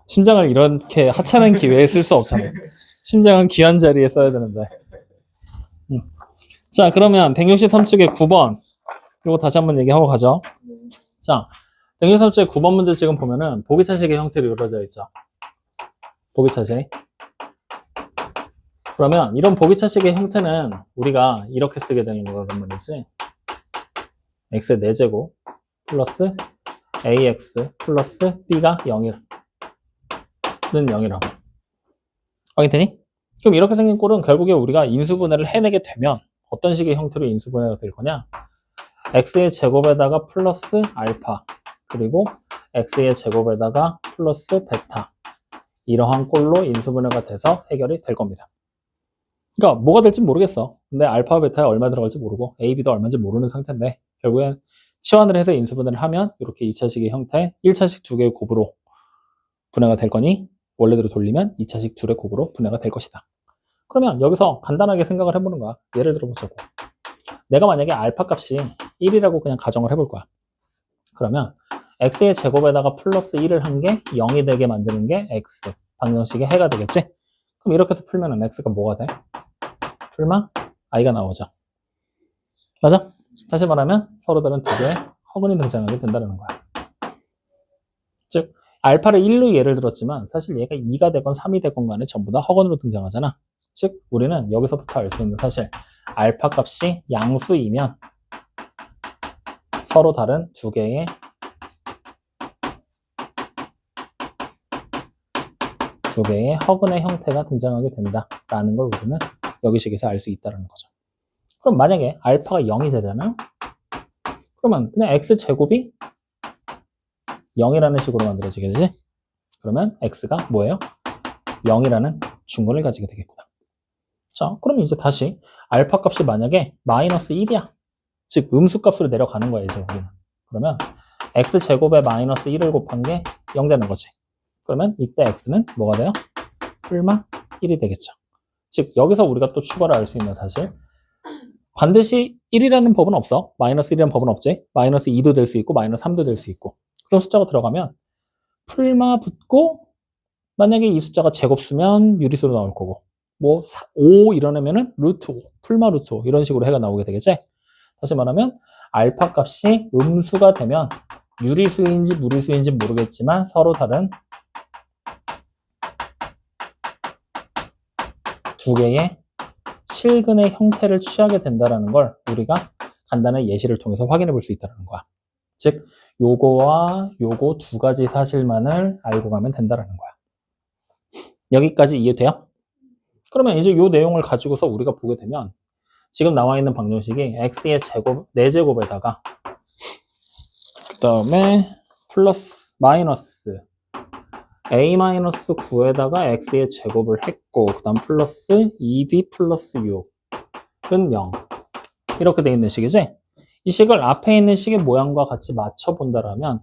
심장을 이렇게 하찮은 기회에 쓸 수 없잖아요. 심장은 귀한 자리에 써야 되는데. 자, 그러면 163쪽의 9번. 이거 다시 한번 얘기하고 가죠. 자, 163쪽의 9번 문제 지금 보면은 보기차식의 형태로 이루어져 있죠. 보기차식. 그러면 이런 보기차식의 형태는 우리가 이렇게 쓰게 되는 거란 말이지. x의 4제곱 플러스 ax 플러스 b가 0이라는 0이라고. 확인되니? 그럼 이렇게 생긴 꼴은 결국에 우리가 인수분해를 해내게 되면 어떤 식의 형태로 인수분해가 될 거냐? x의 제곱에다가 플러스 알파 그리고 x의 제곱에다가 플러스 베타 이러한 꼴로 인수분해가 돼서 해결이 될 겁니다. 그러니까 뭐가 될지 모르겠어. 근데 알파와 베타에 얼마 들어갈지 모르고 a, b도 얼마인지 모르는 상태인데 결국엔 치환을 해서 인수분해를 하면 이렇게 2차식의 형태 1차식 2개의 곱으로 분해가 될 거니 원래대로 돌리면 2차식 2의 곱으로 분해가 될 것이다. 그러면 여기서 간단하게 생각을 해보는 거야. 예를 들어보자고. 내가 만약에 알파 값이 1이라고 그냥 가정을 해볼 거야. 그러면 x의 제곱에다가 플러스 1을 한 게 0이 되게 만드는 게 x. 방정식의 해가 되겠지? 그럼 이렇게 해서 풀면은 x가 뭐가 돼? 풀마 i가 나오죠. 맞아? 다시 말하면 서로 다른 두 개의 허근이 등장하게 된다는 거야. 즉 알파를 1로 예를 들었지만 사실 얘가 2가 되건 3이 되건 간에 전부 다 허근으로 등장하잖아. 즉 우리는 여기서부터 알 수 있는 사실 알파 값이 양수이면 서로 다른 두 개의 허근의 형태가 등장하게 된다라는 걸 우리는 여기식에서 알 수 있다는 거죠. 그럼 만약에 알파가 0이 되잖아요. 그러면 그냥 x제곱이 0이라는 식으로 만들어지게 되지. 그러면 x가 뭐예요? 0이라는 중근을 가지게 되겠구나. 자, 그럼 이제 다시 알파 값이 만약에 마이너스 1이야. 즉 음수값으로 내려가는 거야 이제 우리는. 그러면 x제곱에 마이너스 1을 곱한 게 0 되는 거지. 그러면 이때 x는 뭐가 돼요? 풀마 1이 되겠죠. 즉 여기서 우리가 또 추가로 알 수 있는 사실 반드시 1이라는 법은 없어. 마이너스 1이라는 법은 없지. 마이너스 2도 될 수 있고 마이너스 3도 될 수 있고 그런 숫자가 들어가면 풀마 붙고 만약에 이 숫자가 제곱수면 유리수로 나올 거고 뭐 5 이러면은 루트 5, 풀마 루트 5 이런 식으로 해가 나오게 되겠지. 다시 말하면 알파 값이 음수가 되면 유리수인지 무리수인지 모르겠지만 서로 다른 두 개의 실근의 형태를 취하게 된다는 걸 우리가 간단한 예시를 통해서 확인해 볼 수 있다는 거야. 즉 요거와 요거 두 가지 사실만을 알고 가면 된다는 거야. 여기까지 이해돼요? 그러면 이제 요 내용을 가지고서 우리가 보게 되면 지금 나와 있는 방정식이 x의 제곱, 4제곱에다가 그 다음에 플러스 마이너스 a-9에다가 x의 제곱을 했고 그 다음 플러스 2b 플러스 6은 0 이렇게 돼 있는 식이지. 이 식을 앞에 있는 식의 모양과 같이 맞춰본다라면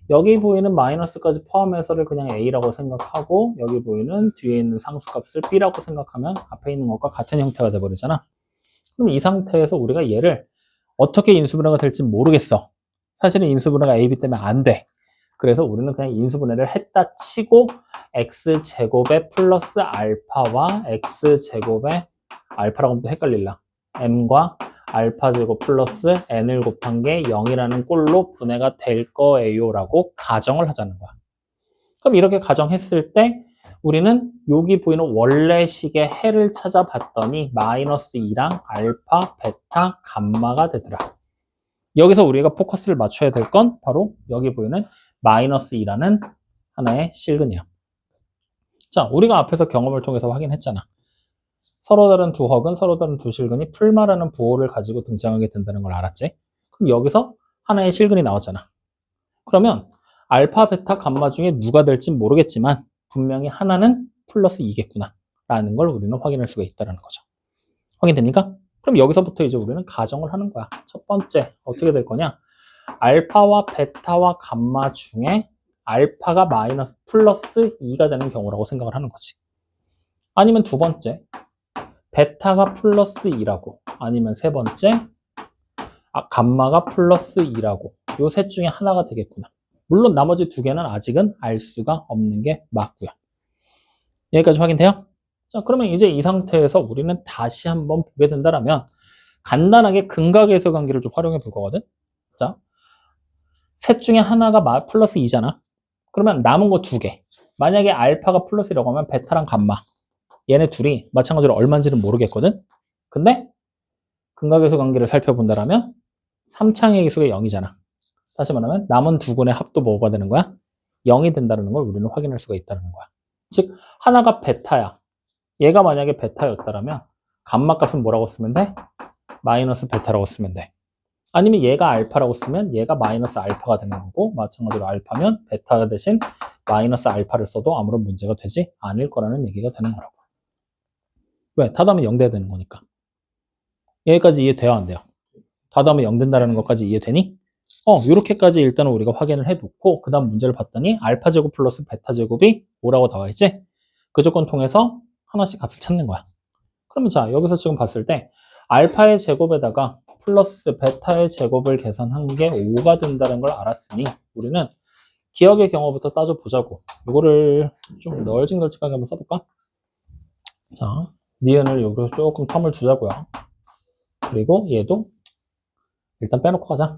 여기 보이는 마이너스까지 포함해서를 그냥 a라고 생각하고 여기 보이는 뒤에 있는 상수값을 b라고 생각하면 앞에 있는 것과 같은 형태가 돼버리잖아. 그럼 이 상태에서 우리가 얘를 어떻게 인수분해가 될지 모르겠어. 사실은 인수분해가 a, b 때문에 안 돼. 그래서 우리는 그냥 인수분해를 했다 치고 x제곱에 플러스 알파와 x제곱에 알파라고 하면 또 헷갈릴라. m과 알파제곱 플러스 n을 곱한 게 0이라는 꼴로 분해가 될 거예요 라고 가정을 하자는 거야. 그럼 이렇게 가정했을 때 우리는 여기 보이는 원래식의 해를 찾아봤더니 마이너스 2랑 알파, 베타, 감마가 되더라. 여기서 우리가 포커스를 맞춰야 될 건 바로 여기 보이는 마이너스 2라는 하나의 실근이야. 자, 우리가 앞에서 경험을 통해서 확인했잖아. 서로 다른 두 허근, 서로 다른 두 실근이 풀마라는 부호를 가지고 등장하게 된다는 걸 알았지? 그럼 여기서 하나의 실근이 나왔잖아. 그러면 알파, 베타, 감마 중에 누가 될지 모르겠지만 분명히 하나는 플러스 2겠구나 라는 걸 우리는 확인할 수가 있다는 거죠. 확인됩니까? 그럼 여기서부터 이제 우리는 가정을 하는 거야. 첫 번째 어떻게 될 거냐? 알파와 베타와 감마 중에 알파가 마이너스 플러스 2가 되는 경우라고 생각을 하는 거지. 아니면 두 번째 베타가 플러스 2라고 아니면 세 번째 감마가 플러스 2라고 요 셋 중에 하나가 되겠구나. 물론 나머지 두 개는 아직은 알 수가 없는 게 맞고요. 여기까지 확인돼요? 자, 그러면 이제 이 상태에서 우리는 다시 한번 보게 된다라면 간단하게 근각에서 관계를 좀 활용해 볼 거거든. 자, 셋 중에 하나가 플러스 2잖아. 그러면 남은 거 두 개. 만약에 알파가 플러스라고 하면 베타랑 감마. 얘네 둘이 마찬가지로 얼마인지는 모르겠거든. 근데 근각에서 관계를 살펴본다라면 3창의 기수가 0이잖아. 다시 말하면 남은 두 군의 합도 뭐가 되는 거야? 0이 된다는 걸 우리는 확인할 수가 있다는 거야. 즉 하나가 베타야. 얘가 만약에 베타였다라면 감마 값은 뭐라고 쓰면 돼? 마이너스 베타라고 쓰면 돼. 아니면 얘가 알파라고 쓰면 얘가 마이너스 알파가 되는 거고, 마찬가지로 알파면 베타 대신 마이너스 알파를 써도 아무런 문제가 되지 않을 거라는 얘기가 되는 거라고. 왜? 다음에 0 돼야 되는 거니까. 여기까지 이해돼요? 안 돼요? 다음에 0 된다는 것까지 이해되니? 요렇게까지 일단은 우리가 확인을 해놓고 그 다음 문제를 봤더니 알파 제곱 플러스 베타 제곱이 뭐라고 나와 있지? 그 조건 통해서 하나씩 값을 찾는 거야. 그러면 자, 여기서 지금 봤을 때 알파의 제곱에다가 플러스 베타의 제곱을 계산한 게 5가 된다는 걸 알았으니 우리는 기억의 경우부터 따져보자고. 이거를 좀 널찍널찍하게 한번 써볼까? 자, 니은을 여기로 조금 텀을 주자고요. 그리고 얘도 일단 빼놓고 가자.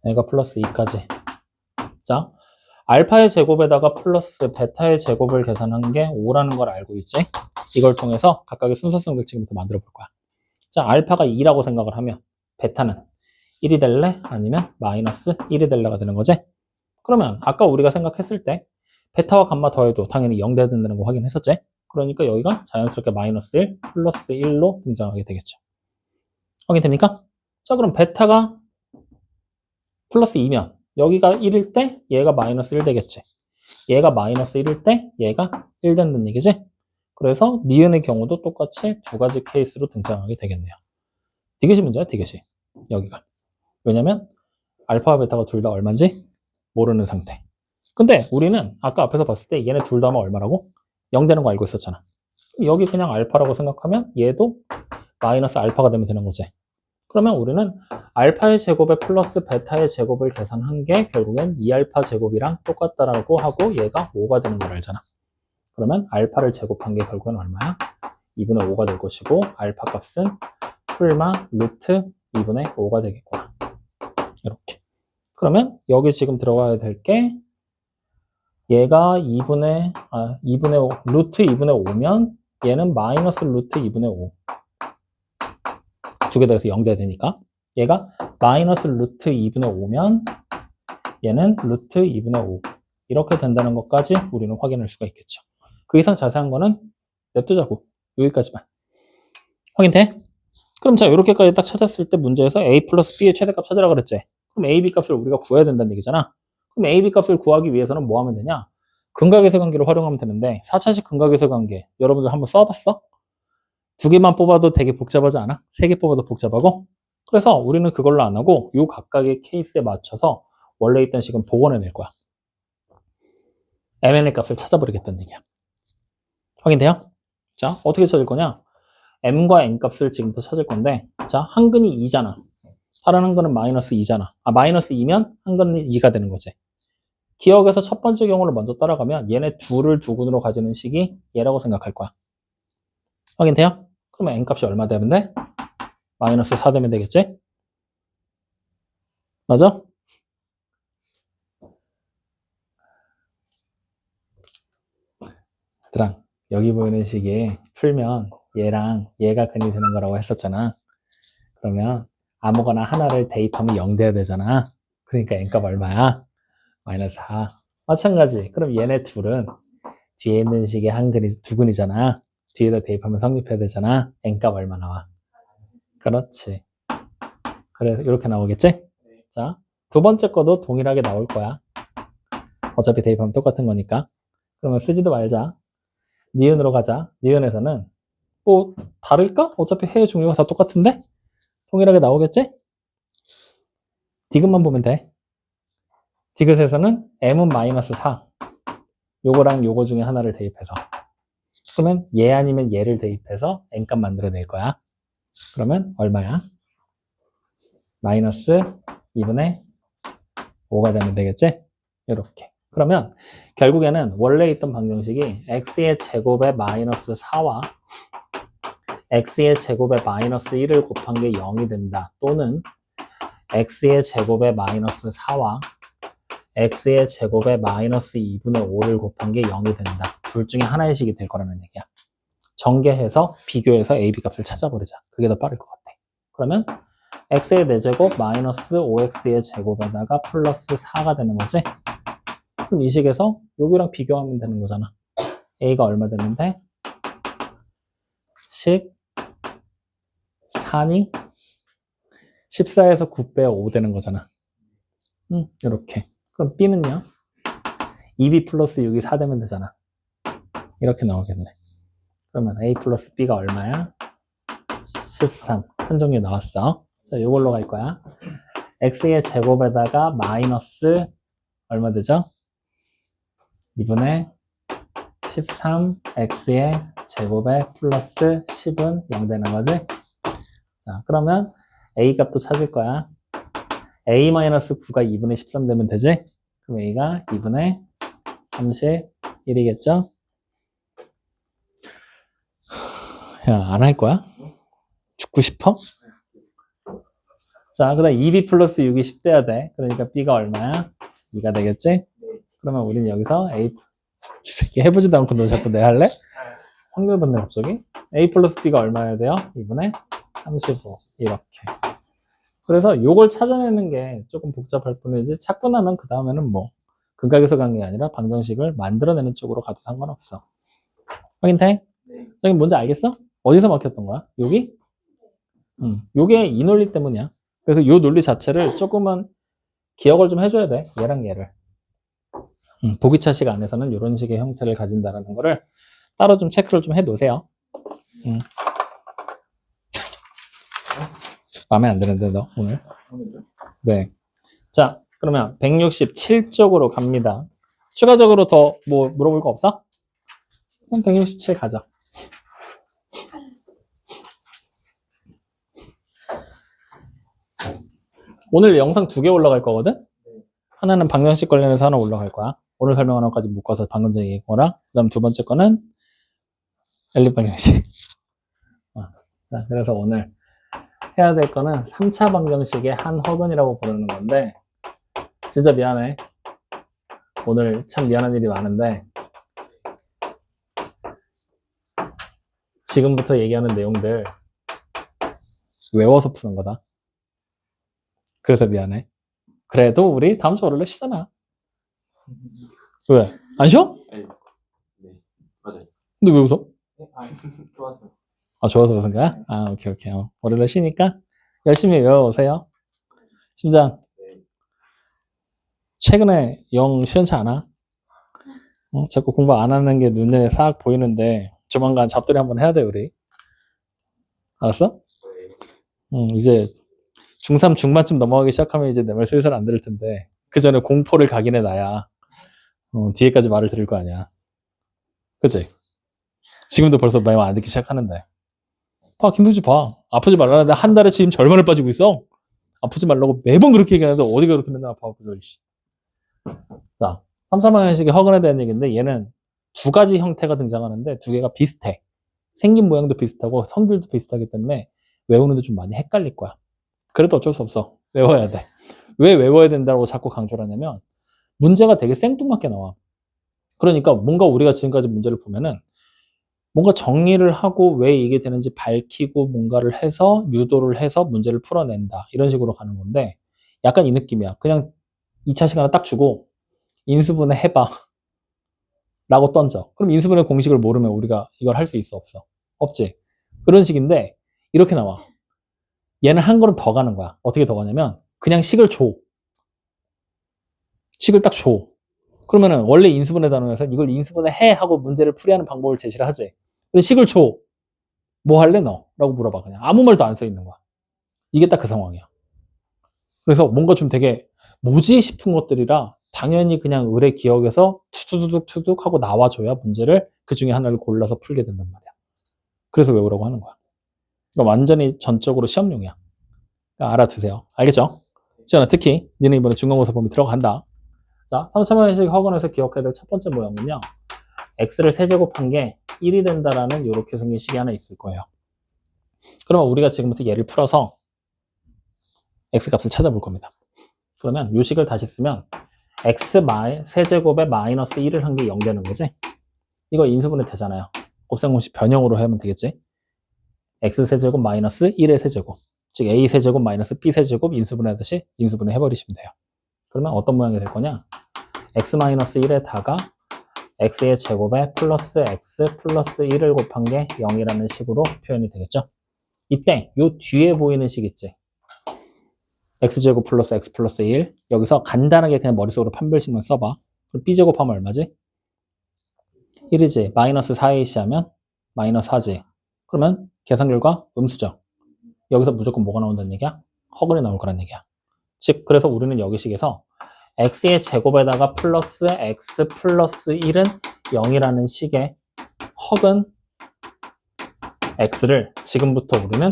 얘가 플러스 2까지. 자, 알파의 제곱에다가 플러스 베타의 제곱을 계산한 게 5라는 걸 알고 있지? 이걸 통해서 각각의 순서성을 지금부터 만들어 볼 거야. 자, 알파가 2라고 생각을 하면 베타는 1이 될래? 아니면 마이너스 1이 될래가 되는 거지? 그러면 아까 우리가 생각했을 때 베타와 감마 더해도 당연히 0 돼야 된다는 거 확인했었지? 그러니까 여기가 자연스럽게 마이너스 1 플러스 1로 등장하게 되겠죠. 확인됩니까? 자, 그럼 베타가 플러스 2면 여기가 1일 때 얘가 마이너스 1 되겠지. 얘가 마이너스 1일 때 얘가 1 된다는 얘기지? 그래서 니은의 경우도 똑같이 두 가지 케이스로 등장하게 되겠네요. 디귿이 문제야, 디귿이. 여기가. 왜냐면 알파와 베타가 둘 다 얼마인지 모르는 상태. 근데 우리는 아까 앞에서 봤을 때 얘네 둘 다 하면 얼마라고? 0 되는 거 알고 있었잖아. 여기 그냥 알파라고 생각하면 얘도 마이너스 알파가 되면 되는 거지. 그러면 우리는 알파의 제곱에 플러스 베타의 제곱을 계산한 게 결국엔 2알파 제곱이랑 똑같다라고 하고 얘가 5가 되는 걸 알잖아. 그러면 알파를 제곱한 게 결국엔 얼마야? 2분의 5가 될 것이고 알파 값은 풀마 루트 2분의 5가 되겠구나. 이렇게. 그러면 여기 지금 들어가야 될 게 얘가 2분의 5, 루트 2분의 5면 얘는 마이너스 루트 2분의 5. 두 개 더해서 0 돼야 되니까. 얘가 마이너스 루트 2분의 5면 얘는 루트 2분의 5. 이렇게 된다는 것까지 우리는 확인할 수가 있겠죠. 그 이상 자세한 거는 냅두자고. 여기까지만. 확인돼? 그럼 자, 이렇게까지 딱 찾았을 때 문제에서 a 플러스 b의 최대값 찾으라 그랬지. 그럼 a, b 값을 우리가 구해야 된다는 얘기잖아. 그럼 a, b 값을 구하기 위해서는 뭐 하면 되냐? 근각에서 관계를 활용하면 되는데 4차식 근각에서 관계 여러분들 한번 써봤어? 두 개만 뽑아도 되게 복잡하지 않아? 세 개 뽑아도 복잡하고? 그래서 우리는 그걸로 안 하고 요 각각의 케이스에 맞춰서 원래 있던 식은 복원해낼 거야. mn의 값을 찾아버리겠다는 얘기야. 확인돼요? 자, 어떻게 찾을 거냐? m과 n 값을 지금부터 찾을 건데, 자, 한 근이 2잖아. 다른 한 근은 마이너스 2잖아. 마이너스 2면 한 근은 2가 되는 거지. 기억에서 첫 번째 경우를 먼저 따라가면 얘네 둘을 두 근으로 가지는 식이 얘라고 생각할 거야. 확인돼요? 그러면 n 값이 얼마 되면 돼? 마이너스 4 되면 되겠지? 맞아? 얘들아, 여기 보이는 식이 풀면 얘랑 얘가 근이 되는 거라고 했었잖아. 그러면 아무거나 하나를 대입하면 0 돼야 되잖아. 그러니까 n값 얼마야? 마이너스 4. 마찬가지. 그럼 얘네 둘은 뒤에 있는 식의 한 근이 두 근이잖아. 뒤에다 대입하면 성립해야 되잖아. n값 얼마 나와? 그렇지. 그래서 이렇게 나오겠지? 자, 두 번째 거도 동일하게 나올 거야. 어차피 대입하면 똑같은 거니까. 그러면 쓰지도 말자. 니은으로 가자. 니은에서는 뭐 다를까? 어차피 해의 종류가 다 똑같은데? 동일하게 나오겠지? 디귿만 보면 돼. 디귿에서는 m은 마이너스 4. 요거랑 요거 중에 하나를 대입해서. 그러면 얘 아니면 얘를 대입해서 n값 만들어낼 거야. 그러면 얼마야? 마이너스 2분의 5가 되면 되겠지? 이렇게. 그러면 결국에는 원래 있던 방정식이 x의 제곱에 마이너스 4와 x의 제곱에 마이너스 1을 곱한 게 0이 된다. 또는 x의 제곱에 마이너스 4와 x의 제곱에 마이너스 2분의 5를 곱한 게 0이 된다. 둘 중에 하나의 식이 될 거라는 얘기야. 전개해서 비교해서 a, b 값을 찾아버리자. 그게 더 빠를 것 같아. 그러면 x의 4제곱 마이너스 5x의 제곱에다가 플러스 4가 되는 거지? 그럼 이 식에서 여기랑 비교하면 되는 거잖아. a가 얼마 되는데? 14니? 14에서 9 빼 5 되는 거잖아. 이렇게. 그럼 b는요? 2b 플러스 6이 4 되면 되잖아. 이렇게 나오겠네. 그러면 a 플러스 b가 얼마야? 13. 한 종류 나왔어. 자, 이걸로 갈 거야. x의 제곱에다가 마이너스 얼마 되죠? 2분의 13 x의 제곱에 플러스 10은 0 되는 거지? 자, 그러면 a 값도 찾을 거야. a-9가 2분의 13 되면 되지? 그럼 a가 2분의 31이겠죠? 야, 안 할 거야? 죽고 싶어? 자, 그 다음 2b 플러스 6이 10 돼야 돼. 그러니까 b가 얼마야? 2가 되겠지? 그러면 우리는 여기서 a, 이 새끼 해보지도 않고 너 자꾸 내 할래? 확률 받네 갑자기. a 플러스 b가 얼마여야 돼요? 2분의 35 이렇게. 그래서 요걸 찾아내는 게 조금 복잡할 뿐이지 찾고 나면 그 다음에는 뭐 근각에서 간 게 아니라 방정식을 만들어내는 쪽으로 가도 상관없어. 확인돼? 여기 뭔지 알겠어? 어디서 막혔던 거야? 여기? 요게 이 논리 때문이야. 그래서 요 논리 자체를 조금은 기억을 좀 해줘야 돼. 얘랑 얘를. 보기차식 안에서는 이런 식의 형태를 가진다는 거를 따로 좀 체크를 좀 해놓으세요. 마음에 안 드는데 너 오늘? 네. 자, 그러면 167쪽으로 갑니다. 추가적으로 더 뭐 물어볼 거 없어? 그럼 167 가죠. 오늘 영상 2개 올라갈 거거든? 하나는 방정식 관련해서 하나 올라갈 거야. 오늘 설명한 것까지 묶어서 방금 전에 얘기한 거랑 그 다음 두 번째 거는 엘립 방정식. 자, 그래서 오늘 해야 될 거는 3차 방정식의 한허근이라고 부르는 건데 진짜 미안해. 오늘 참 미안한 일이 많은데 지금부터 얘기하는 내용들 외워서 푸는 거다. 그래서 미안해. 그래도 우리 다음 주 월요일에 쉬잖아. 왜? 안 쉬어? 네, 맞아요. 근데 왜 웃어? 좋았어요. 아, 좋아서 그런 거야? 아, 오케이. 월요일에 쉬니까 열심히 외워오세요. 심장. 최근에 영 시원치 않아? 자꾸 공부 안 하는 게 눈에 싹 보이는데 조만간 잡돌이 한번 해야 돼, 우리. 알았어? 이제 중3, 중반쯤 넘어가기 시작하면 이제 내 말 슬슬 안 들을 텐데 그 전에 공포를 각인해 놔야 뒤에까지 말을 들을 거 아니야. 그치? 지금도 벌써 말 안 듣기 시작하는데. 봐, 김수지 봐. 아프지 말라는데 한 달에 지금 절반을 빠지고 있어. 아프지 말라고 매번 그렇게 얘기하는데 어디가 그렇게 맨날 아파하고 이씨. 자, 3차방정식의 허근에 대한 얘기인데 얘는 두 가지 형태가 등장하는데 두 개가 비슷해. 생긴 모양도 비슷하고 성질도 비슷하기 때문에 외우는데 좀 많이 헷갈릴 거야. 그래도 어쩔 수 없어. 외워야 돼. 왜 외워야 된다고 자꾸 강조를 하냐면 문제가 되게 생뚱맞게 나와. 그러니까 뭔가 우리가 지금까지 문제를 보면은 뭔가 정리를 하고 왜 이게 되는지 밝히고 뭔가를 해서 유도를 해서 문제를 풀어낸다. 이런 식으로 가는 건데 약간 이 느낌이야. 그냥 2차 시간을 딱 주고 인수분해 해봐. 라고 던져. 그럼 인수분해 공식을 모르면 우리가 이걸 할 수 있어? 없어? 없지. 그런 식인데 이렇게 나와. 얘는 한 걸음 더 가는 거야. 어떻게 더 가냐면 그냥 식을 줘. 식을 딱 줘. 그러면은 원래 인수분해 단원에서 이걸 인수분해 해 하고 문제를 풀이하는 방법을 제시를 하지. 그럼 식을 줘. 뭐 할래 너? 라고 물어봐. 그냥 아무 말도 안 써 있는 거야. 이게 딱 그 상황이야. 그래서 뭔가 좀 되게 뭐지 싶은 것들이라 당연히 그냥 의뢰 기억에서 투둑 하고 나와줘야 문제를 그 중에 하나를 골라서 풀게 된단 말이야. 그래서 외우라고 하는 거야. 그러니까 완전히 전적으로 시험용이야. 그러니까 알아두세요. 알겠죠? 지현아, 특히 니네 이번에 중간고사 범위 들어간다. 자, 3차방정식 허근에서 기억해야 될 첫 번째 모형은요. x를 세제곱한 게 1이 된다라는 이렇게 생긴 식이 하나 있을 거예요. 그러면 우리가 지금부터 얘를 풀어서 x값을 찾아볼 겁니다. 그러면 이 식을 다시 쓰면 x 세제곱에 마이너스 1을 한 게 0 되는 거지? 이거 인수분해 되잖아요. 곱셈공식 변형으로 하면 되겠지? x 세제곱 마이너스 1의 세제곱, 즉 a 세제곱 마이너스 b 세제곱 인수분해하듯이 인수분해 해버리시면 돼요. 그러면 어떤 모양이 될 거냐? x 마이너스 1에다가 x의 제곱에 플러스 x 플러스 1을 곱한 게 0이라는 식으로 표현이 되겠죠? 이때 요 뒤에 보이는 식 있지? x제곱 플러스 x 플러스 1. 여기서 간단하게 그냥 머릿속으로 판별식만 써봐. 그럼 b제곱하면 얼마지? 1이지. 마이너스 4ac 하면 마이너스 4지. 그러면 계산 결과 음수죠. 여기서 무조건 뭐가 나온다는 얘기야? 허근이 나올 거란 얘기야. 즉, 그래서 우리는 여기 식에서 x의 제곱에다가 플러스 x 플러스 1은 0이라는 식의 허근 x를 지금부터 우리는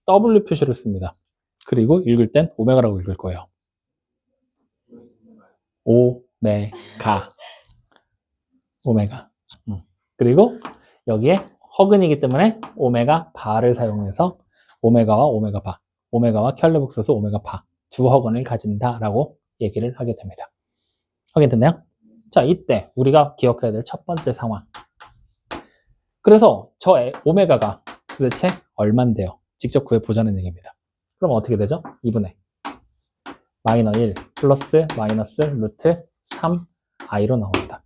w 표시를 씁니다. 그리고 읽을 땐 오메가라고 읽을 거예요. 오메가. 오메가. 그리고 여기에 허근이기 때문에 오메가 바를 사용해서 오메가와 오메가 바, 오메가와 켤레복소수 오메가 바 두 허근을 가진다라고 얘기를 하게 됩니다. 확인됐나요? 자, 이때 우리가 기억해야 될 첫 번째 상황. 그래서 저 오메가가 도대체 얼만데요? 직접 구해보자는 얘기입니다. 그럼 어떻게 되죠? 2분의 마이너 1 플러스 마이너스 루트 3i로 나옵니다.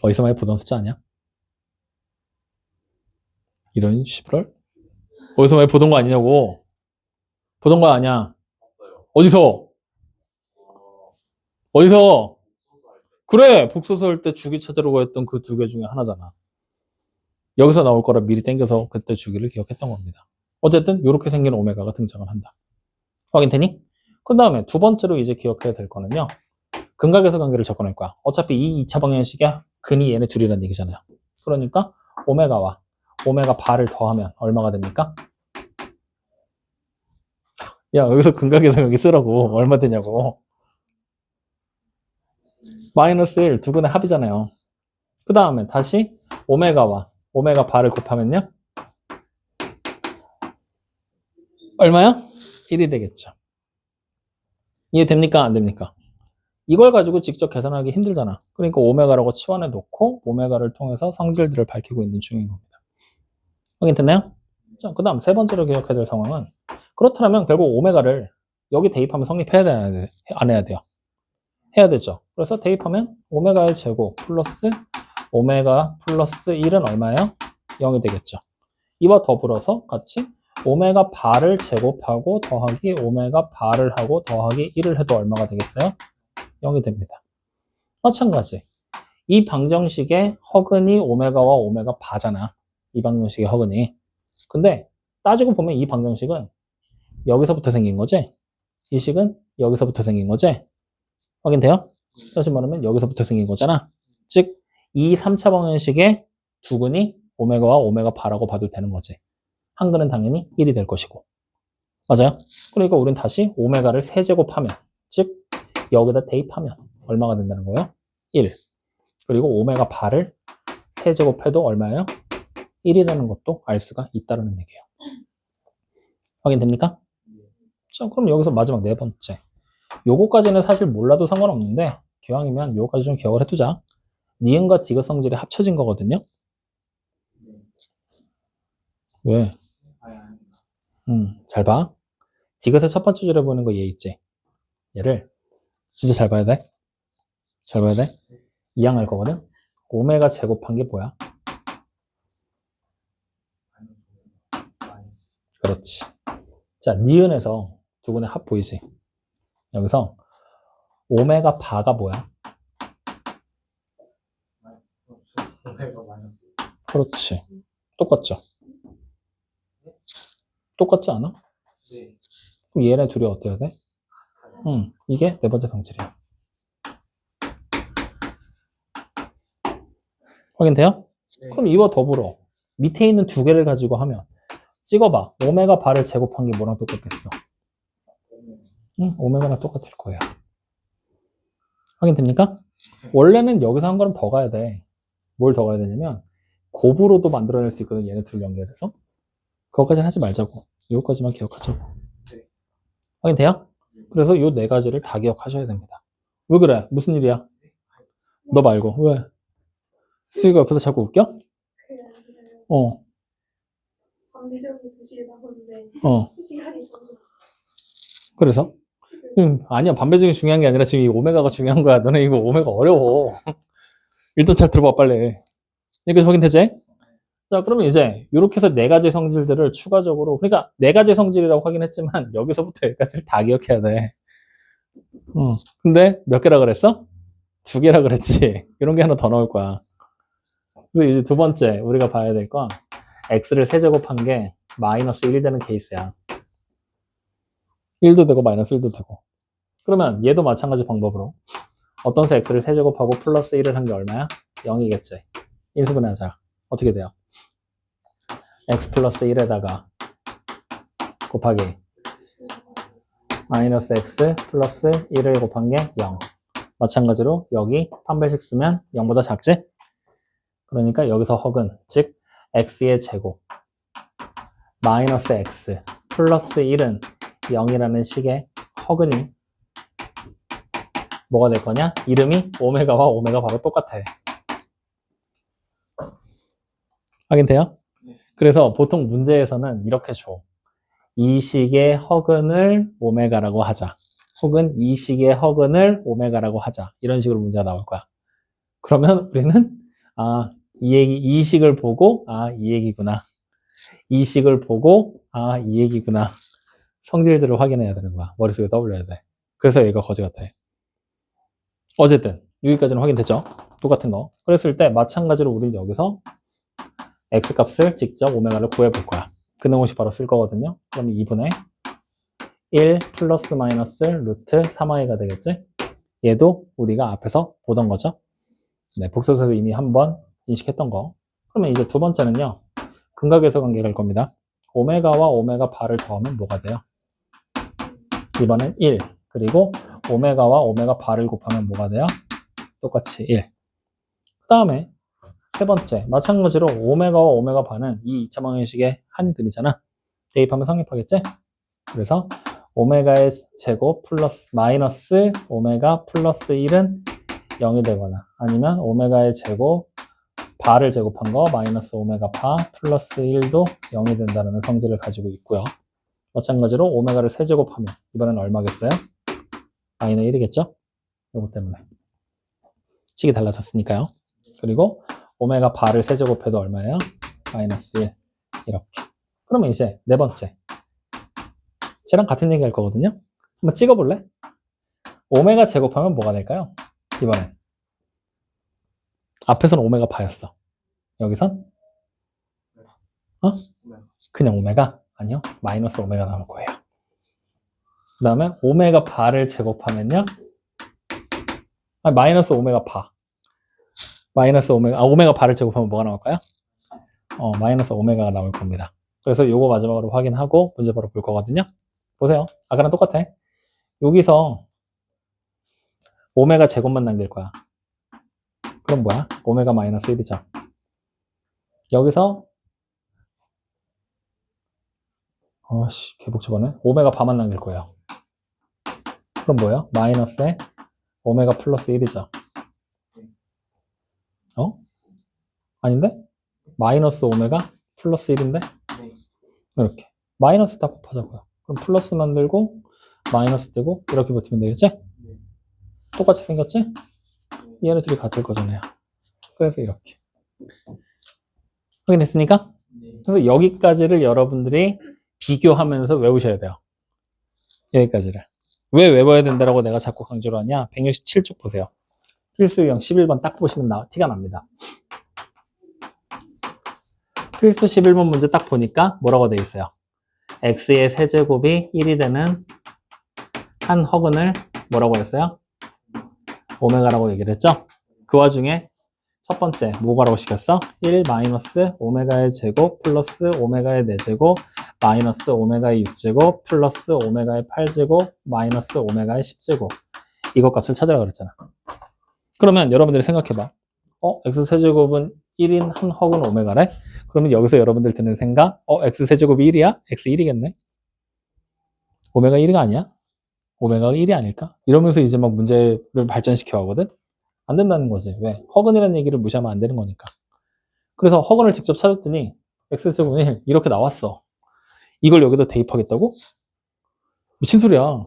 어디서 많이 보던 숫자 아니야? 이런 시부럴? 어디서 많이 보던 거 아니냐고. 보던 거 아니야. 어디서? 어디서? 그래, 복소수 할 때 주기 찾으려고 했던 그 두 개 중에 하나잖아. 여기서 나올 거라 미리 땡겨서 그때 주기를 기억했던 겁니다. 어쨌든 이렇게 생긴 오메가가 등장을 한다. 확인되니? 그 다음에 두 번째로 이제 기억해야 될 거는요. 근각에서 관계를 적어낼 거야. 어차피 이 2차 방정식의 근이 얘네 둘이라는 얘기잖아요. 그러니까 오메가와 오메가 바를 더하면 얼마가 됩니까? 야, 여기서 근각에서 여기 쓰라고. 얼마 되냐고. 마이너스 1 두 근의 합이잖아요. 그 다음에 다시 오메가와 오메가 바를 곱하면요. 얼마야? 1이 되겠죠. 이해됩니까? 안 됩니까? 이걸 가지고 직접 계산하기 힘들잖아. 그러니까 오메가라고 치환해 놓고 오메가를 통해서 성질들을 밝히고 있는 중인 겁니다. 확인됐나요? 자, 그 다음 세 번째로 기억해야 될 상황은 그렇다면 결국 오메가를 여기 대입하면 성립해야 되나 안 해야 돼요? 해야 되죠. 그래서 대입하면 오메가의 제곱 플러스 오메가 플러스 1은 얼마예요? 0이 되겠죠. 이와 더불어서 같이 오메가 바를 제곱하고 더하기 오메가 바를 하고 더하기 1을 해도 얼마가 되겠어요? 0이 됩니다. 마찬가지. 이 방정식의 허근이 오메가와 오메가 바잖아. 이 방정식의 허근이. 근데 따지고 보면 이 방정식은 여기서부터 생긴 거지? 이 식은 여기서부터 생긴 거지? 확인돼요? 다시 말하면 여기서부터 생긴 거잖아. 즉, 이 3차 방정식의 두 근이 오메가와 오메가 바라고 봐도 되는 거지. 한 근은 당연히 1이 될 것이고. 맞아요? 그러니까 우린 다시 오메가를 세제곱하면, 즉 여기다 대입하면 얼마가 된다는 거예요? 1. 그리고 오메가 바를 세제곱해도 얼마예요? 1이라는 것도 알 수가 있다는 얘기예요. 확인됩니까? 자, 그럼 여기서 마지막 네 번째. 요거까지는 사실 몰라도 상관없는데 기왕이면 요거까지 좀 기억을 해두자. 니은과 디귿 성질이 합쳐진 거거든요. 왜? 잘 봐. 디귿의 첫 번째 줄에 보이는 거 얘 있지? 얘를 진짜 잘 봐야 돼. 잘 봐야 돼. 이항할 거거든. 오메가 제곱한 게 뭐야? 그렇지. 자, 니은에서 두 분의 합 보이지? 여기서 오메가 바가 뭐야? 그렇지. 똑같죠? 똑같지 않아? 네. 그럼 얘네 둘이 어때야 돼? 이게 네 번째 성질이야. 확인돼요? 네. 그럼 이와 더불어 밑에 있는 두 개를 가지고 하면 찍어봐. 오메가 바를 제곱한 게 뭐랑 똑같겠어? 오메가랑 똑같을 거예요. 확인됩니까? 원래는 여기서 한 걸음 더 가야 돼. 뭘 더 가야 되냐면 곱으로도 만들어낼 수 있거든. 얘네 둘 연결해서. 그것까지는 하지 말자고. 요거까지만 기억하자고. 네. 확인돼요? 그래서 요 네 가지를 다 기억하셔야 됩니다. 왜 그래? 무슨 일이야? 너 말고. 왜? 수희가 옆에서 자꾸 웃겨? 그게 아니라요. 어. 반비정이 2시에 나오는데 어. 시간이 저는 그래서? 아니야. 반배정이 중요한 게 아니라 지금 이 오메가가 중요한 거야. 너네 이거 오메가 어려워. 일단 잘 들어봐, 빨리. 여기서 확인되지? 자, 그러면 이제 이렇게 해서 네 가지 성질들을 추가적으로, 그러니까 네 가지 성질이라고 확인했지만 여기서부터 여기까지를 다 기억해야 돼. 근데 몇 개라 그랬어? 2개라 그랬지. 이런 게 하나 더 나올 거야. 그래서 이제 두 번째 우리가 봐야 될 건 x를 세제곱한 게 마이너스 1이 되는 케이스야. 1도 되고 마이너스 1도 되고. 그러면 얘도 마찬가지 방법으로 어떤 수 x를 세제곱하고 플러스 1을 한 게 얼마야? 0이겠지. 인수분해하자. 어떻게 돼요? x 플러스 1에다가 곱하기 마이너스 x 플러스 1을 곱한 게 0. 마찬가지로 여기 판별식 쓰면 0보다 작지? 그러니까 여기서 허근, 즉 x의 제곱 마이너스 x 플러스 1은 0이라는 식의 허근이 뭐가 될 거냐? 이름이 오메가와 오메가 바로 똑같아. 확인돼요? 그래서 보통 문제에서는 이렇게 줘. 이 식의 허근을 오메가라고 하자. 혹은 이 식의 허근을 오메가라고 하자. 이런 식으로 문제가 나올 거야. 그러면 우리는 이 식을 보고 이 얘기구나. 이 식을 보고 이 얘기구나. 성질들을 확인해야 되는 거야. 머릿속에 떠올려야 돼. 그래서 얘가 거지 같아. 어쨌든 여기까지는 확인됐죠? 똑같은 거. 그랬을 때 마찬가지로 우리는 여기서 x 값을 직접 오메가를 구해볼 거야. 근해공식 바로 쓸 거거든요. 그럼 2분의 1 플러스 마이너스 루트 3i가 되겠지? 얘도 우리가 앞에서 보던 거죠. 네, 복수에서 이미 한번 인식했던 거. 그러면 이제 두 번째는요. 근각에서 관계 갈 겁니다. 오메가와 오메가 바를 더하면 뭐가 돼요? 이번엔 1. 그리고 오메가와 오메가 바를 곱하면 뭐가 돼요? 똑같이 1. 그 다음에 세 번째, 마찬가지로 오메가와 오메가 바는 이 2차 방정식의 한 근이잖아. 대입하면 성립하겠지? 그래서 오메가의 제곱 플러스 마이너스 오메가 플러스 1은 0이 되거나 아니면 오메가의 제곱 바를 제곱한 거 마이너스 오메가 바 플러스 1도 0이 된다는 성질을 가지고 있고요. 마찬가지로 오메가를 세제곱하면 이번에는 얼마겠어요? 마이너스 1이겠죠? 이것 때문에 식이 달라졌으니까요. 그리고 오메가 바를 세제곱해도 얼마예요? 마이너스 1 이렇게. 그러면 이제 네 번째 쟤랑 같은 얘기 할 거거든요. 한번 찍어볼래? 오메가 제곱하면 뭐가 될까요? 이번엔 앞에서는 오메가 바였어. 여기선? 그냥 오메가? 아니요. 마이너스 오메가 나올 거예요. 그 다음에 오메가 바를 제곱하면요. 마이너스 오메가 바. 마이너스 오메가, 오메가 바를 제곱하면 뭐가 나올까요? 마이너스 오메가가 나올 겁니다. 그래서 요거 마지막으로 확인하고 문제 바로 볼 거거든요. 보세요. 아까랑 똑같아. 여기서 오메가 제곱만 남길 거야. 그럼 뭐야? 오메가 마이너스 1이죠. 여기서 개복잡하네. 오메가 바만 남길 거예요. 그럼 뭐예요? 마이너스에 오메가 플러스 1이죠. 아닌데? 마이너스 오메가 플러스 1인데? 이렇게. 마이너스 다 곱하자고요. 그럼 플러스 만들고 마이너스 되고 이렇게 붙이면 되겠지? 똑같이 생겼지? 얘네 둘이 같을 거잖아요. 그래서 이렇게. 확인됐습니까? 그래서 여기까지를 여러분들이 비교하면서 외우셔야 돼요. 여기까지를. 왜 외워야 된다라고 내가 자꾸 강조를 하냐? 167쪽 보세요. 필수 유형 11번 딱 보시면 티가 납니다. 필수 11번 문제 딱 보니까 뭐라고 돼 있어요? x의 세제곱이 1이 되는 한 허근을 뭐라고 했어요? 오메가라고 얘기를 했죠? 그 와중에 첫 번째 뭐가라고 시켰어? 1 마이너스 오메가의 제곱 플러스 오메가의 4제곱 마이너스 오메가의 6제곱 플러스 오메가의 8제곱 마이너스 오메가의 10제곱 이거 값을 찾으라 그랬잖아. 그러면 여러분들이 생각해봐. x세제곱은 1인 한 헉은 오메가래? 그러면 여기서 여러분들 드는 생각 x세제곱이 1이야? x 1이겠네? 오메가 1이 아니야? 오메가가 1이 아닐까? 이러면서 이제 막 문제를 발전시켜 하거든? 안 된다는 거지. 왜? 허근이라는 얘기를 무시하면 안 되는 거니까. 그래서 허근을 직접 찾았더니 x제곱은 1 이렇게 나왔어. 이걸 여기다 대입하겠다고? 미친 소리야.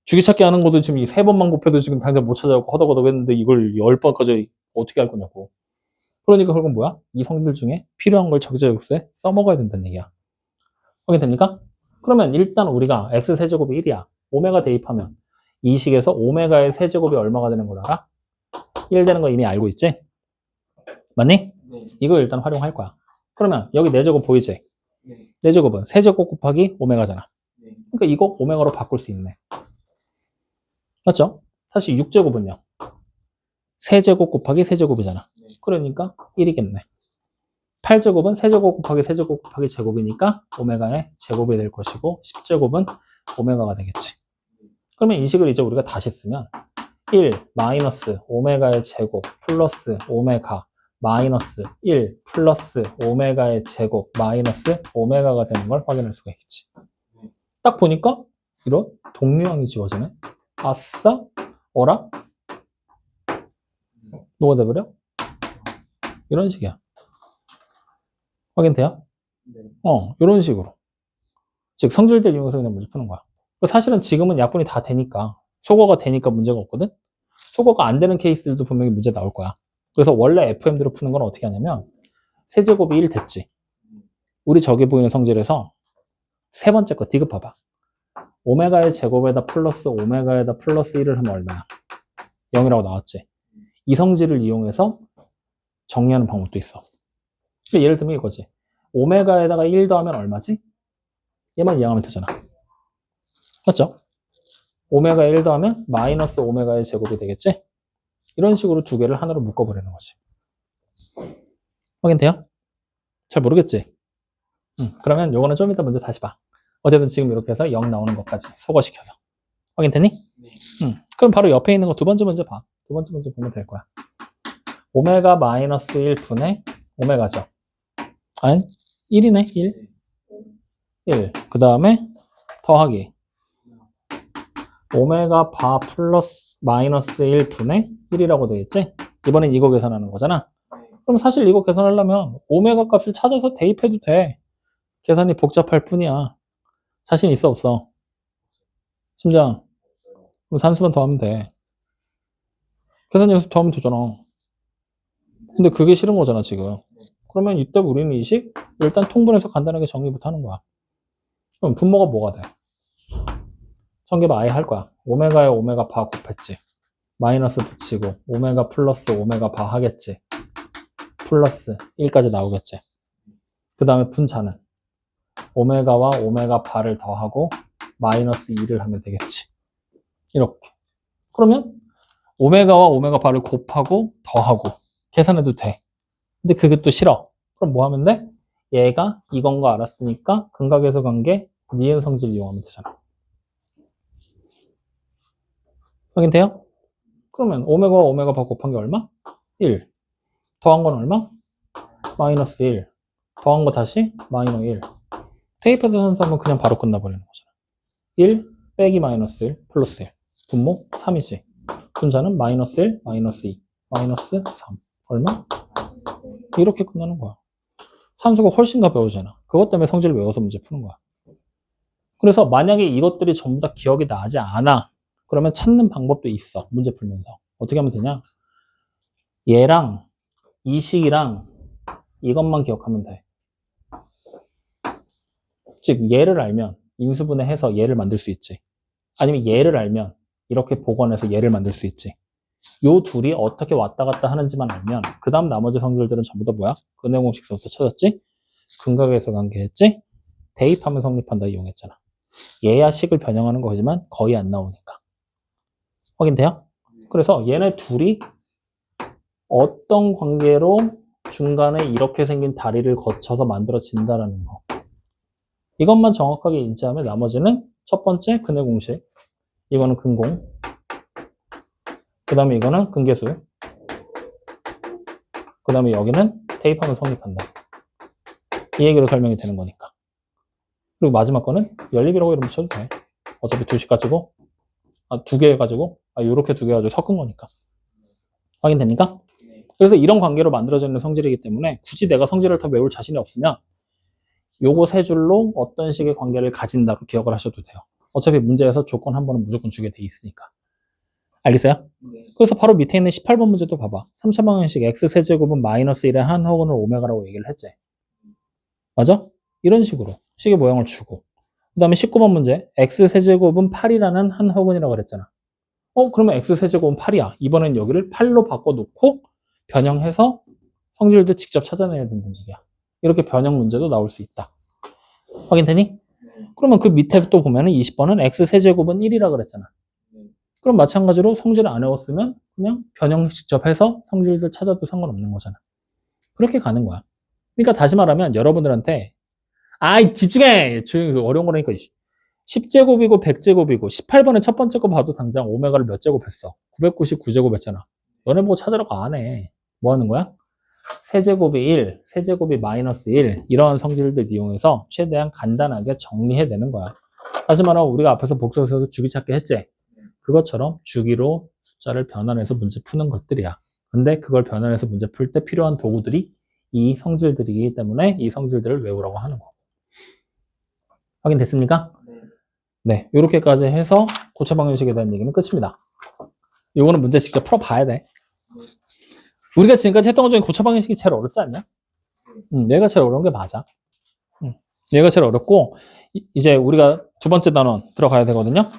주기찾기 하는 것도 지금 3번만 곱해도 지금 당장 못 찾아갖고 허덕허덕 했는데 이걸 10번까지 어떻게 할 거냐고. 그러니까 그건 뭐야? 이 성질 중에 필요한 걸 적재적소에 써먹어야 된다는 얘기야. 확인됩니까? 그러면 일단 우리가 x세제곱이 1이야. 오메가 대입하면 이 식에서 오메가의 세제곱이 얼마가 되는 걸 알아? 1 되는 거 이미 알고 있지? 맞니? 네. 이거 일단 활용할 거야. 그러면 여기 4제곱 보이지? 네. 4제곱은 세제곱 곱하기 오메가잖아. 네. 그러니까 이거 오메가로 바꿀 수 있네. 맞죠? 사실 6제곱은요. 세제곱 곱하기 세제곱이잖아. 네. 그러니까 1이겠네. 8제곱은 세제곱 곱하기 세제곱 곱하기 제곱이니까 오메가의 제곱이 될 것이고 10제곱은 오메가가 되겠지. 그러면 이 식을 이제 우리가 다시 쓰면 1 마이너스 오메가의 제곱 플러스 오메가 마이너스 1 플러스 오메가의 제곱 마이너스 오메가가 되는 걸 확인할 수가 있겠지. 딱 보니까 이런 동류항이 지워지네. 아싸 어라? 뭐가 돼버려? 이런 식이야. 확인돼요? 네. 이런 식으로. 즉 성질들 이용해서 그냥 문제 푸는 거야. 사실은 지금은 약분이 다 되니까 소거가 되니까 문제가 없거든. 소거가 안 되는 케이스들도 분명히 문제 나올 거야. 그래서 원래 FM대로 푸는 건 어떻게 하냐면 세제곱이 1 됐지. 우리 저기 보이는 성질에서 세 번째 거 디귿 봐봐. 오메가의 제곱에다 플러스 오메가에다 플러스 1을 하면 얼마야? 0이라고 나왔지. 이 성질을 이용해서 정리하는 방법도 있어. 예를 들면 이거지. 오메가에다가 1 더하면 얼마지? 얘만 이해하면 되잖아. 맞죠? 오메가 1 더하면 마이너스 오메가의 제곱이 되겠지? 이런 식으로 두 개를 하나로 묶어버리는 거지. 확인돼요? 잘 모르겠지? 그러면 요거는 좀 이따 먼저 다시 봐. 어쨌든 지금 이렇게 해서 0 나오는 것까지 소거시켜서. 확인됐니? 네. 그럼 바로 옆에 있는 거 두 번째 먼저 봐. 두 번째 먼저 보면 될 거야. 오메가 마이너스 1 분의 오메가죠. 아니, 1이네, 1. 1. 그 다음에 더하기. 오메가 바 플러스 마이너스 1 분의 1이라고 되겠지? 이번엔 이거 계산하는 거잖아. 그럼 사실 이거 계산하려면 오메가 값을 찾아서 대입해도 돼. 계산이 복잡할 뿐이야. 자신 있어 없어? 심장. 그럼 산수만 더하면 돼. 계산 연습 더하면 되잖아. 근데 그게 싫은 거잖아 지금. 그러면 이때 우리는 이 식 일단 통분해서 간단하게 정리부터 하는 거야. 그럼 분모가 뭐가 돼? 전개부 아예 할 거야. 오메가에 오메가 바 곱했지. 마이너스 붙이고 오메가 플러스 오메가 바 하겠지. 플러스 1까지 나오겠지. 그 다음에 분자는 오메가와 오메가 바를 더하고 마이너스 2를 하면 되겠지. 이렇게. 그러면 오메가와 오메가 바를 곱하고 더하고 계산해도 돼. 근데 그게 또 싫어. 그럼 뭐 하면 돼? 얘가 이건 거 알았으니까 근각에서 관계 니은 성질 이용하면 되잖아. 확인돼요? 그러면 오메가와 오메가 바 곱한 게 얼마? 1. 더한 건 얼마? 마이너스 1. 더한 거 다시 마이너스 1. 테이프에서 선수하면 그냥 바로 끝나버리는 거잖아. 1 빼기 마이너스 1 플러스 1. 분모 3이지. 분자는 마이너스 1, 마이너스 2, 마이너스 3. 얼마? 이렇게 끝나는 거야. 산수가 훨씬 가벼워지잖아. 그것 때문에 성질을 외워서 문제 푸는 거야. 그래서 만약에 이것들이 전부 다 기억이 나지 않아. 그러면 찾는 방법도 있어. 문제 풀면서. 어떻게 하면 되냐? 얘랑 이 식이랑 이것만 기억하면 돼. 즉 얘를 알면 인수분해 해서 얘를 만들 수 있지. 아니면 얘를 알면 이렇게 복원해서 얘를 만들 수 있지. 요 둘이 어떻게 왔다 갔다 하는지만 알면 그 다음 나머지 성질들은 전부 다 뭐야? 근해 공식 써서 찾았지? 근각에서 관계했지? 대입하면 성립한다 이용했잖아. 얘야 식을 변형하는 거지만 거의 안 나오니까. 확인돼요? 그래서 얘네 둘이 어떤 관계로 중간에 이렇게 생긴 다리를 거쳐서 만들어진다라는 거. 이것만 정확하게 인지하면 나머지는 첫 번째 근의 공식. 이거는 근공. 그 다음에 이거는 근계수. 그 다음에 여기는 대입하면 성립한다. 이 얘기로 설명이 되는 거니까. 그리고 마지막 거는 연립이라고 이름 붙여도 돼. 어차피 두식 가지고, 두 개 가지고, 요렇게 두 개 가지고 섞은 거니까. 확인됩니까? 네. 그래서 이런 관계로 만들어져 있는 성질이기 때문에 굳이 내가 성질을 더 외울 자신이 없으면 요거 세 줄로 어떤 식의 관계를 가진다고 기억을 하셔도 돼요. 어차피 문제에서 조건 한 번은 무조건 주게 돼 있으니까. 알겠어요? 네. 그래서 바로 밑에 있는 18번 문제도 봐봐. 3차 방정식 x세제곱은 마이너스 1의 한 혹은을 오메가라고 얘기를 했지. 맞아? 이런 식으로 식의 모양을 주고. 그 다음에 19번 문제 x세제곱은 8이라는 한 혹은이라고 그랬잖아. 그러면 x세제곱은 8이야. 이번엔 여기를 8로 바꿔놓고 변형해서 성질도 직접 찾아내야 된다는 얘기야. 이렇게 변형 문제도 나올 수 있다. 확인되니? 네. 그러면 그 밑에 또 보면은 20번은 x세제곱은 1이라 그랬잖아. 네. 그럼 마찬가지로 성질을 안 외웠으면 그냥 변형 직접 해서 성질들 찾아도 상관없는 거잖아. 그렇게 가는 거야. 그러니까 다시 말하면 여러분들한테 집중해! 조용히 어려운 거라니까. 10제곱이고 100제곱이고 18번에 첫 번째 거 봐도 당장 오메가를 몇 제곱 했어? 999제곱 했잖아. 너네 보고 찾으라고 안 해. 뭐 하는 거야? 세제곱이 1, 세제곱이 마이너스 1 이러한 성질들 이용해서 최대한 간단하게 정리해내는 거야. 다시 말하면 우리가 앞에서 복수에서도 주기 찾기 했지? 그것처럼 주기로 숫자를 변환해서 문제 푸는 것들이야. 근데 그걸 변환해서 문제 풀 때 필요한 도구들이 이 성질들이기 때문에 이 성질들을 외우라고 하는 거. 확인됐습니까? 네. 네, 이렇게까지 해서 고차 방정식에 대한 얘기는 끝입니다. 이거는 문제 직접 풀어봐야 돼. 우리가 지금까지 했던 것 중에 고차 방정식이 제일 어렵지 않냐? 얘가 제일 어려운 게 맞아. 얘가 제일 어렵고 이제 우리가 두 번째 단원 들어가야 되거든요.